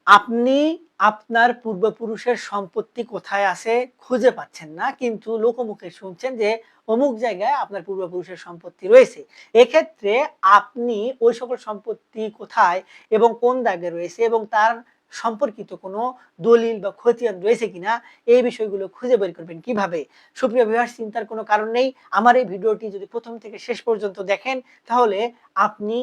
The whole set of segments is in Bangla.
আপনি আপনার পূর্বপুরুষের সম্পত্তি কোথায় আছে খুঁজে পাচ্ছেন না, কিন্তু লোকমুখে শুনছেন যে অমুক জায়গায় আপনার পূর্বপুরুষের সম্পত্তি রয়েছে। এক্ষেত্রে আপনি ওই সকল সম্পত্তি কোথায় এবং কোন দাগে রয়েছে এবং তার সম্পর্কিত কোনো দলিল বা খতিয়ান রয়েছে কিনা, এই বিষয়গুলো খুঁজে বের করবেন কিভাবে? সুপ্রিয় ভিউয়ার্স, চিন্তার কোনো কারণ নেই। আমার এই ভিডিওটি যদি প্রথম থেকে শেষ পর্যন্ত দেখেন, তাহলে আপনি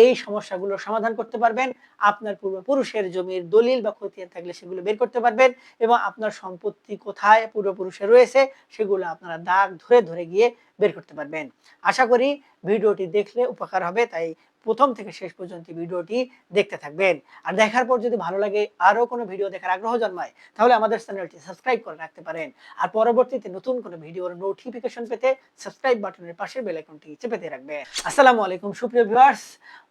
এই সমস্যাগুলোর সমাধান করতে পারবেন। আপনার পূর্বপুরুষের জমির দলিল বা খতিয়ান থাকলে সেগুলো বের করতে পারবেন এবং আপনার সম্পত্তি কোথায় পূর্বপুরুষের রয়েছে সেগুলো আপনারা দাগ ধরে ধরে গিয়ে বের করতে পারবেন। আশা করি ভিডিওটি দেখলে উপকার হবে, তাই প্রথম থেকে শেষ পর্যন্ত ভিডিওটি দেখতে থাকবেন। আর দেখার পর যদি ভালো লাগে, আরো কোনো ভিডিও দেখার আগ্রহ জন্মায়, তাহলে আমাদের চ্যানেলটি সাবস্ক্রাইব করে রাখতে পারেন। আর পরবর্তীতে নতুন কোনো ভিডিওর নোটিফিকেশন পেতে সাবস্ক্রাইব বাটনের পাশে বেল আইকনটি চেপে দিয়ে রাখবেন। আসসালামু আলাইকুম সুপ্রিয় ভিউয়ার্স।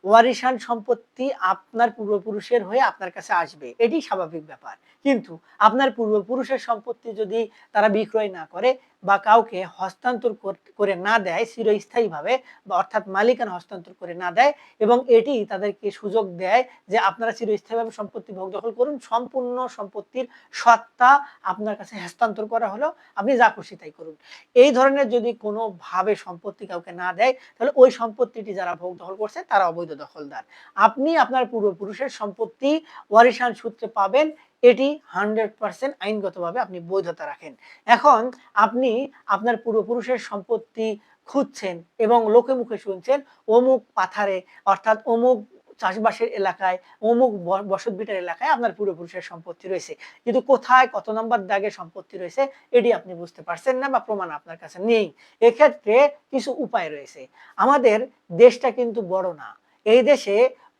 ওয়ারিশান সম্পত্তি আপনার পূর্বপুরুষের হয়ে আপনার কাছে আসবে, এটি স্বাভাবিক ব্যাপার। কিন্তু আপনার পূর্বপুরুষের সম্পত্তি যদি তারা বিক্রয় না করে বা কাউকে হস্তান্তর করে না দেয় চিরস্থায়ীভাবে, বা অর্থাৎ মালিকানা হস্তান্তর করে না দেয়, এবং এটি তাদেরকে সুযোগ দেয় যে আপনারা চিরস্থায়ীভাবে সম্পত্তি ভোগ দখল করুন, সম্পূর্ণ সম্পত্তির সত্তা আপনার কাছে হস্তান্তর করা হলো, আপনি যা খুশি তাই করুন, এই ধরনের যদি কোনোভাবে সম্পত্তি কাউকে না দেয়, তাহলে ওই সম্পত্তিটি যারা ভোগ দখল করছে তারা অবৈধ দখলদার। আপনি আপনার পূর্বপুরুষের সম্পত্তি ওয়ারিশান সূত্রে পাবেন, এটি 100% আইনগতভাবে আপনি বৈধতা রাখেন। এখন আপনি আপনার পূর্বপুরুষের সম্পত্তি খুঁজছেন এবং লোকে মুখে শুনছেন অমুক পাথারে, অর্থাৎ অমুক চাষবাসের এলাকায়, অমুক বসতভিটার এলাকায় আপনার পূর্বপুরুষের সম্পত্তি রয়েছে, কিন্তু কোথায় কত নম্বর দাগে সম্পত্তি রয়েছে এটি আপনি বুঝতে পারছেন না বা প্রমাণ আপনার কাছে নেই। এক্ষেত্রে কিছু উপায় রয়েছে। আমাদের দেশটা কিন্তু বড় না, এই দেশে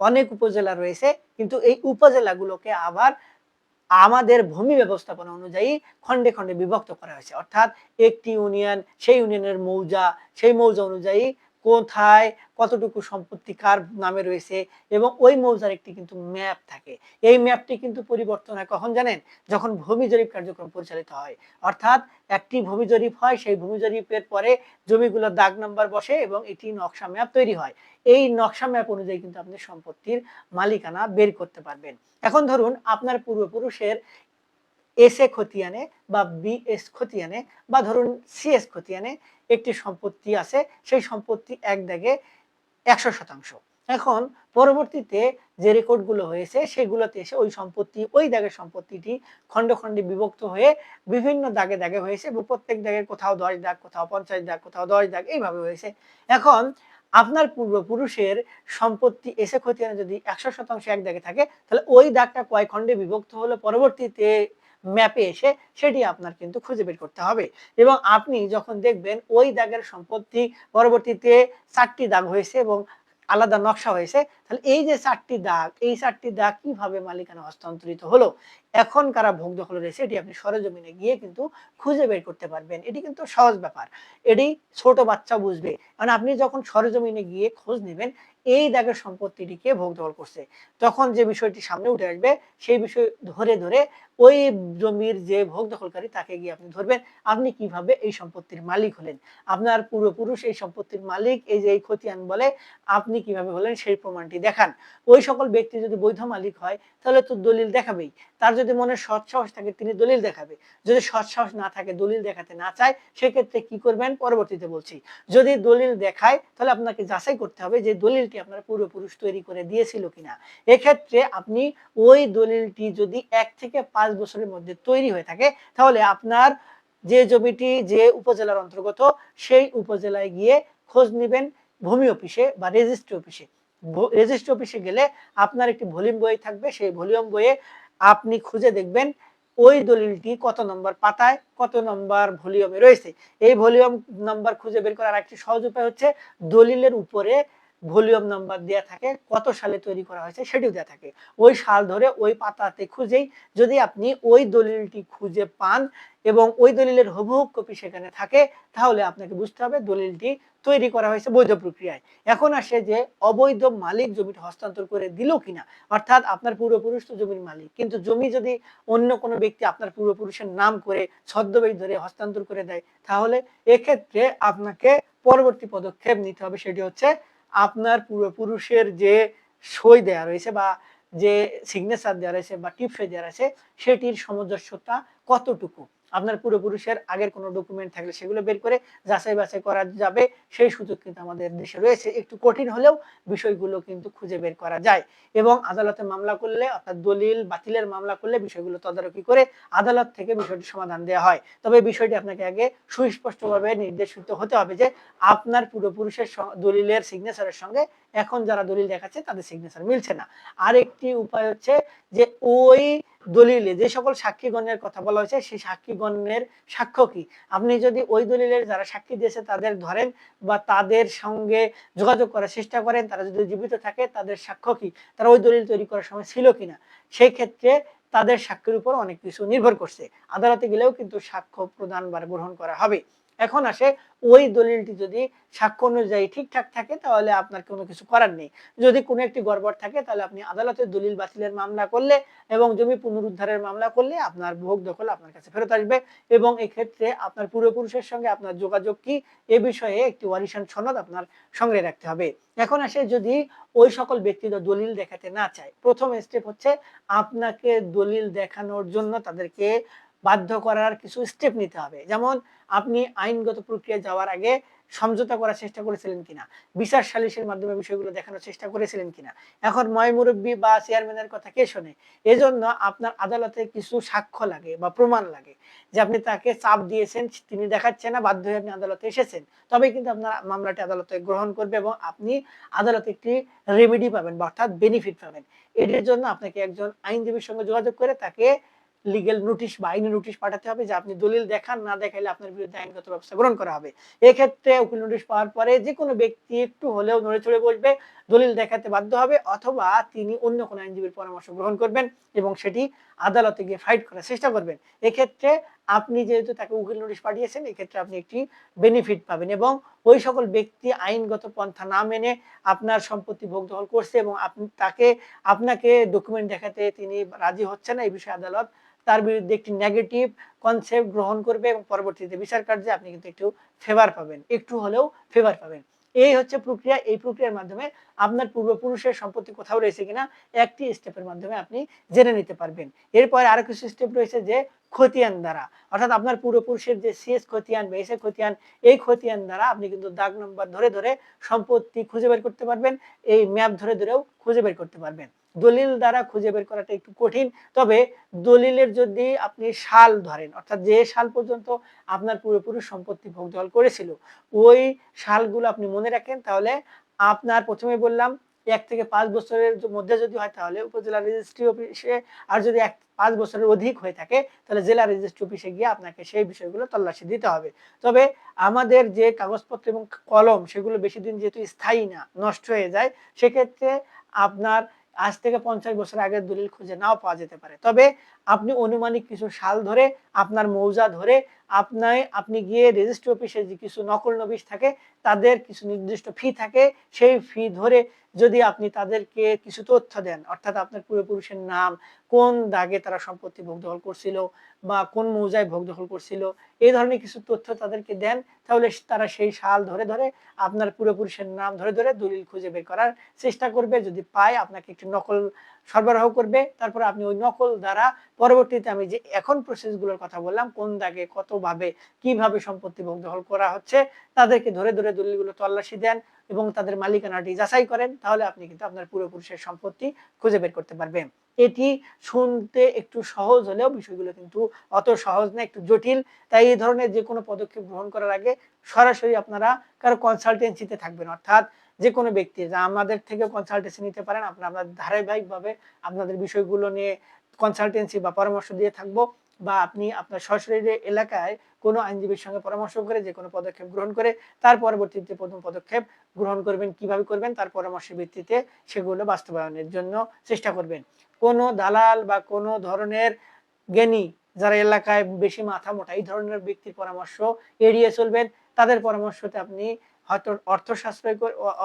অনেক উপজেলা রয়েছে, কিন্তু এই উপজেলাগুলোকে আবার আমাদের ভূমি ব্যবস্থাপনা অনুযায়ী খণ্ডে খণ্ডে বিভক্ত করা হয়েছে, অর্থাৎ একটি ইউনিয়ন, সেই ইউনিয়নের মৌজা, সেই মৌজা অনুযায়ী কোথায় কতটুকু সম্পত্তি কার নামে রয়েছে, এবং ওই মৌজার একটি কিন্তু ম্যাপ থাকে। এই ম্যাপটি কিন্তু পরিবর্তন হয় কখন জানেন? যখন ভূমি জরিপ কার্যক্রম পরিচালিত হয়, অর্থাৎ একটি ভূমি জরিপ হয়, সেই ভূমি জরিপের পরে জমিগুলোর দাগ নাম্বার বসে এবং এটি নকশা ম্যাপ তৈরি হয়। এই নকশা ম্যাপ অনুযায়ী কিন্তু আপনি সম্পত্তির মালিকানা বের করতে পারবেন। এখন ধরুন আপনার পূর্বপুরুষের এস এ খতিয়ানে বা বিএস খতিয়ানে বা ধরুন সিএস খতিয়ানে একটি সম্পত্তি আছে, সেই সম্পত্তি এক দাগে 100%। এখন পরবর্তীতে যে রেকর্ডগুলো হয়েছে সেগুলোতে এসে ওই সম্পত্তি, ওই দাগের সম্পত্তিটি খণ্ডে খণ্ডে বিভক্ত হয়ে বিভিন্ন দাগে দাগে হয়েছে এবং প্রত্যেক দাগের কোথাও 10 দাগ, কোথাও 50 দাগ, কোথাও 10 দাগ, এইভাবে হয়েছে। এখন আপনার পূর্বপুরুষের সম্পত্তি এসে খতিয়ানে যদি 100% এক দাগে থাকে, তাহলে ওই দাগটা কয় খণ্ডে বিভক্ত হলো পরবর্তীতে ম্যাপে এসে সেটি আপনার কিন্তু খুঁজে বের করতে হবে। এবং আপনি যখন দেখবেন ওই দাগের সম্পত্তি পরবর্তীতে 4টি দাগ হয়েছে এবং আলাদা নকশা হয়েছে, তাহলে এই যে 4টি দাগ, এই 4টি দাগ কিভাবে মালিকানা হস্তান্তরিত হলো, এখন কারা ভোগ দখল রয়েছে, এটি আপনি সরেজমিনে গিয়ে কিন্তু খুঁজে বের করতে পারবেন। এটি কিন্তু সহজ ব্যাপার, এটি ছোট বাচ্চা বুঝবে। কারণ আপনি যখন সরেজমিনে গিয়ে খোঁজ নেবেন এই দাগের সম্পত্তিটিকে ভোগ দখল করছে, তখন যে বিষয়টি সামনে উঠে আসবে সেই বিষয় ধরে ধরে ওই জমির যে ভোগ দখলকারী তাকে গিয়ে আপনি ধরবেন, আপনি কিভাবে এই সম্পত্তির মালিক হলেন, আপনার পূর্বপুরুষ এই সম্পত্তির মালিক, এই যে এই খতিয়ান বলে, আপনি কিভাবে হলেন সেই প্রমাণটি দেখান। ওই সকল ব্যক্তি যদি বৈধ মালিক হয় তাহলে তো দলিল দেখাবেই, তার যদি মনে সৎ সাহস থাকে তিনি দলিল দেখাবে, যদি সৎ সাহস না থাকে, দলিল দেখাতে না চায়, সেক্ষেত্রে কি করবেন পরবর্তীতে বলছি। যদি দলিল দেখায় তাহলে আপনাকে যাচাই করতে হবে যে দলিলটি আপনার পূর্বপুরুষ তৈরি করে দিয়েছিল কিনা। এক্ষেত্রে আপনি ওই দলিলটি যদি 1 থেকে 5 বছরের মধ্যে তৈরি হয়ে থাকে, তাহলে আপনার যে জমিটি যে উপজেলার অন্তর্গত সেই উপজেলায় গিয়ে খোঁজ নেবেন ভূমি অফিসে বা রেজিস্ট্রি অফিসে। রেজিস্ট্রি অফিসে গেলে আপনার একটি ভলিউম বই থাকবে, সেই ভলিউম বইয়ে আপনি খুঁজে দেখবেন ওই দলিলটি কত নম্বর পাতায় কত নম্বর ভলিউমে রয়েছে। এই ভলিউম নাম্বার খুঁজে বের করার একটি সহজ উপায় হচ্ছে দলিলের উপরে ভলিউম নাম্বার দেয়া থাকে, কত সালে তৈরি করা হয়েছে সেটিও দেয়া থাকে, ওই সাল ধরে ওই পাতাতে খুঁজেই যদি আপনি ওই দলিলটি খুঁজে পান এবং ওই দলিলের হুবহু কপি সেখানে থাকে, তাহলে আপনাকে বুঝতে হবে দলিলটি তৈরি করা হয়েছে বৈধ প্রক্রিয়ায়। এখন আসে যে অবৈধ মালিক জমিটা হস্তান্তর করে দিল কিনা, অর্থাৎ আপনার পূর্বপুরুষ তো জমির মালিক, কিন্তু জমি যদি অন্য কোনো ব্যক্তি আপনার পূর্বপুরুষের নাম করে ছদ্মবেশ ধরে হস্তান্তর করে দেয়, তাহলে এক্ষেত্রে আপনাকে পরবর্তী পদক্ষেপ নিতে হবে, সেটি হচ্ছে আপনার পূর্বপুরুষের যে সই দেয়া রয়েছে বা যে সিগনেচার দেওয়া রয়েছে বা টিপসই দেওয়া রয়েছে সেটির সামঞ্জস্যতা কতটুকু। আপনার পূর্বপুরুষের আগের কোনো ডকুমেন্ট থাকলে সেগুলো বের করে যাচাই বাছাই করা যাবে, সেই সুযোগ কিন্তু আমাদের দেশে রয়েছে। একটু কঠিন হলেও বিষয়গুলো কিন্তু খুঁজে বের করা যায় এবং আদালতে মামলা করলে অর্থাৎ দলিল বাতিলের মামলা করলে বিষয়গুলো তদারকি করে আদালত থেকে বিষয়টি সমাধান দেওয়া হয়। তবে বিষয়টি আপনাকে আগে সুস্পষ্টভাবে নির্দেশিত হতে হবে যে আপনার পূর্বপুরুষের দলিলের সিগনেচারের সঙ্গে এখন যারা দলিল দেখাচ্ছে তাদের সিগনেচার মিলছে না। আরেকটি উপায় হচ্ছে যে ওই দলিলে যে সকল সাক্ষীগণের কথা বলা হয়েছে সেই সাক্ষীগণের সাক্ষ্য কি। আপনি যদি ওই দলিলের যারা সাক্ষী দিয়েছে তাদের ধরেন বা তাদের সঙ্গে যোগাযোগ করার চেষ্টা করেন, তারা যদি জীবিত থাকে তাদের সাক্ষ্য কি, তারা ওই দলিল তৈরি করার সময় ছিল কিনা, সেই ক্ষেত্রে তাদের সাক্ষ্যের উপর অনেক কিছু নির্ভর করছে। আদালতে গেলেও কিন্তু সাক্ষ্য প্রদান বা গ্রহণ করা হবে। এখন আসে ওই দলিলটি যদি সাক্ষ্য অনুযায়ী ঠিকঠাক থাকে তাহলে আপনার কোনো কিছু করার নেই। যদি কোনো একটি গড়বড় থাকে তাহলে আপনি আদালতে দলিল বাতিলের মামলা করলে এবং জমি পুনরুদ্ধারের মামলা করলে আপনার ভোগ দখল আপনার কাছে ফেরত আসবে এবং এক্ষেত্রে আপনার পূর্বপুরুষের সঙ্গে আপনার যোগাযোগ কি এ বিষয়ে একটি ওয়ারিশান সনদ আপনার সংগ্রহে রাখতে হবে। এখন আসে যদি ওই সকল ব্যক্তিরা দলিল দেখাতে না চায়, প্রথম স্টেপ হচ্ছে আপনাকে দলিল দেখানোর জন্য তাদেরকে বাধ্য করার কিছু স্টেপ নিতে হবে। যেমন আপনি আইনগত প্রক্রিয়ায় যাওয়ার আগে সমঝোতা করার চেষ্টা করেছিলেন কিনা, বিচার সালিসের মাধ্যমে বিষয়গুলো দেখানোর চেষ্টা করেছিলেন কিনা। এখন ময় মুরব্বী বা চেয়ারম্যানের কথা কে শোনে, এজন্য আপনার আদালতে কিছু সাক্ষ্য লাগে বা প্রমাণ লাগে যে আপনি তাকে চাপ দিয়েছেন, তিনি দেখাচ্ছেন না, বাধ্য হয়ে আপনি আদালতে এসেছেন, তবে কিন্তু আপনার মামলাটি আদালতে গ্রহণ করবে এবং আপনি আদালতে একটি রেমেডি পাবেন বা অর্থাৎ বেনিফিট পাবেন। এটির জন্য আপনাকে একজন আইনজীবীর সঙ্গে যোগাযোগ করে তাকে লিগ্যাল নোটিশ বা আইনি নোটিশ পাঠাতে হবে যে আপনি দলিল দেখান, না দেখাইলে আপনার বিরুদ্ধে আইনগত ব্যবস্থা গ্রহণ করা হবে। এক্ষেত্রে উকিল নোটিশ পাওয়ার পরে যে কোনো ব্যক্তি একটু হলেও নড়ে চড়ে বসবে, দলিল দেখাতে বাধ্য হবে অথবা তিনি অন্য কোনো আইনজীবীর পরামর্শ গ্রহণ করবেন এবং সেটি আদালতে গিয়ে ফাইট করার চেষ্টা করবেন। এক্ষেত্রে আপনি যেহেতু তাকে উকিল নোটিশ পাঠিয়েছেন, এক্ষেত্রে আপনি একটি বেনিফিট পাবেন এবং ওই সকল ব্যক্তি আইনগত পন্থা না মেনে আপনার সম্পত্তি ভোগ দখল করছে এবং আপনি তাকে আপনাকে ডকুমেন্ট দেখাতে তিনি রাজি হচ্ছেন না, এই বিষয়ে আদালত তার বিরুদ্ধে একটি নেগেটিভ কনসেপ্ট গ্রহণ করবে এবং পরবর্তীতে বিচার কার্যে আপনি কিন্তু একটু ফেভার পাবেন, একটু হলেও ফেভার পাবেন। এই হচ্ছে প্রক্রিয়া। এই প্রক্রিয়ার মাধ্যমে আপনার পূর্বপুরুষের সম্পত্তি কোথাও রয়েছে কিনা একটি স্টেপের মাধ্যমে আপনি জেনে নিতে পারবেন। এরপরে আরো কিছু স্টেপ রয়েছে যে খতিয়ান দ্বারা, অর্থাৎ আপনার পূর্বপুরুষের যে সিএস খতিয়ান বা এসএ খতিয়ান, এই খতিয়ান দ্বারা আপনি কিন্তু দাগ নম্বর ধরে ধরে সম্পত্তি খুঁজে বের করতে পারবেন, এই ম্যাপ ধরে ধরেও খুঁজে বের করতে পারবেন। দলিল দ্বারা খুঁজে বের করাটা একটু কঠিন, তবে দলিলের যদি আপনি সাল ধরেন, অর্থাৎ যে সাল পর্যন্ত আপনার পূর্বপুরুষ সম্পত্তি ভোগ দখল করেছিল ওই সালগুলো আপনি মনে রাখেন, তাহলে আপনার প্রথমে বললাম 1 থেকে 5 বছরের মধ্যে যদি হয় তাহলে উপজেলা রেজিস্ট্রি অফিসে, আর যদি 5 বছরের অধিক হয়ে থাকে তাহলে জেলা রেজিস্ট্রি অফিসে গিয়ে আপনাকে সেই বিষয়গুলো তল্লাশি দিতে হবে। তবে আমাদের যে কাগজপত্র এবং কলম সেগুলো বেশি দিন যেহেতু স্থায়ী না, নষ্ট হয়ে যায়, সেক্ষেত্রে আপনার আজ থেকে 50 বছর আগের দলিল খুঁজে নাও পাওয়া যেতে পারে। তবে আপনি অনুমানিক কিছু সাল ধরে, আপনার মৌজা ধরে আপনি গিয়ে রেজিস্ট্রি অফিসে যে কিছু নকল নবিশ থাকে তাদের কিছু নির্দিষ্ট ফি থাকে, সেই ফি ধরে যদি আপনি তাদেরকে কিছু তথ্য দেন, অর্থাৎ আপনার পূর্বপুরুষের নাম, কোন দাগে তারা সম্পত্তি ভোগ দখল করছিল বা কোন মৌজায় ভোগ দখল করছিল, এই ধরনের কিছু তথ্য তাদেরকে দেন, তাহলে তারা সেই সাল ধরে ধরে আপনার পূর্বপুরুষের নাম ধরে ধরে দলিল খুঁজে বের করার চেষ্টা করবে। যদি পায় আপনাকে একটি নকল সরবরাহ করবে, তারপর আপনি ওই নকল দ্বারা পরবর্তীতে আমি যে এখন প্রসেসগুলোর কথা বললাম, কোন দাগে কতভাবে কিভাবে সম্পত্তি ভোগ দখল করা হচ্ছে, তাদেরকে ধরে ধরে দলিলগুলো তল্লাশি দেন এবং তাদের মালিকানাটি যাচাই করেন, তাহলে আপনি কিন্তু আপনার পূর্বপুরুষের সম্পত্তি খুঁজে বের করতে পারবেন। এটি শুনতে একটু সহজ হলেও বিষয়গুলো কিন্তু অত সহজ না, একটু জটিল। তাই এই ধরনের যে কোনো পদক্ষেপ গ্রহণ করার আগে সরাসরি আপনারা কারো কনসালটেন্সিতে থাকবেন, অর্থাৎ যে কোনো ব্যক্তি যা আমাদের থেকে কনসালটেন্সি নিতে পারেন। আপনারা ধারাবাহিকভাবে আপনাদের বিষয়গুলো নিয়ে কনসালটেন্সি বা পরামর্শ দিয়ে থাকবো, বা আপনি আপনার সরাসরি এলাকায় কোনো আইনজীবীর সঙ্গে পরামর্শ করে যে কোনো পদক্ষেপ গ্রহণ করে তার পরবর্তীতে প্রথম পদক্ষেপ গ্রহণ করবেন, কিভাবে করবেন তার পরামর্শের ভিত্তিতে সেগুলো বাস্তবায়নের জন্য চেষ্টা করবেন। কোনো দালাল বা কোনো ধরনের জ্ঞানী যারা এলাকায় বেশি মাথা মোটা এই ধরনের ব্যক্তির পরামর্শ এড়িয়ে চলবেন। তাদের পরামর্শতে আপনি হয়তো অর্থ সাশ্রয়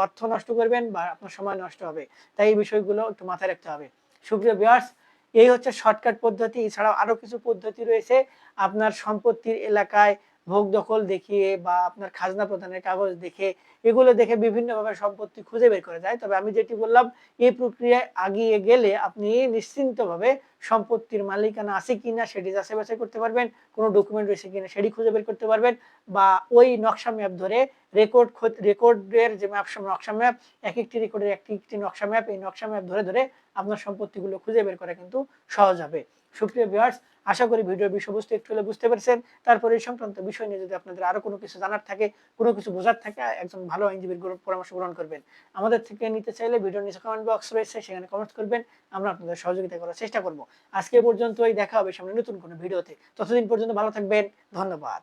অর্থ নষ্ট করবেন বা আপনার সময় নষ্ট হবে। তাই এই বিষয়গুলো একটু মাথায় রাখতে হবে। সুপ্রিয় ভিউয়ার্স, এই হচ্ছে শর্টকাট পদ্ধতি। এছাড়াও আরো কিছু পদ্ধতি রয়েছে আপনার সম্পত্তির এলাকায় ভোগ দখল দেখিয়ে বা আপনার খাজনা প্রদানের কাগজ দেখে, এগুলো দেখে বিভিন্নভাবে সম্পত্তি খুঁজে বের করা যায়। তবে আমি যেটি বললাম, এই প্রক্রিয়ায় আগিয়ে গেলে আপনি নিশ্চিন্তভাবে সম্পত্তির মালিকানা আছে কিনা সেটি যাচাই বাছাই করতে পারবেন, কোনো ডকুমেন্ট রয়েছে কিনা সেটি খুঁজে বের করতে পারবেন, বা ওই নকশা ম্যাপ ধরে রেকর্ডের যে নকশা ম্যাপ, একেকটি রেকর্ডের একটি নকশা ম্যাপ, এই নকশা ম্যাপ ধরে ধরে আপনার সম্পত্তিগুলো খুঁজে বের করা কিন্তু সহজ হবে। সুপ্রিয় ভিউয়ার্স, আশা করি ভিডিওর বিষয়বস্তু একটু হলে বুঝতে পেরেছেন। তারপরে এই সংক্রান্ত বিষয় নিয়ে যদি আপনাদের আরো কোনো কিছু জানার থাকে, কোনো কিছু বোঝার থাকে, একজন ভালো আইনজীবীর পরামর্শ গ্রহণ করবেন। আমাদের থেকে নিতে চাইলে ভিডিওর নিচে কমেন্ট বক্স রয়েছে, সেখানে কমেন্ট করবেন, আমরা আপনাদের সহযোগিতা করার চেষ্টা করব। আজকে পর্যন্তই, দেখা হবে সামনে নতুন কোনো ভিডিওতে। ততদিন পর্যন্ত ভালো থাকবেন। ধন্যবাদ।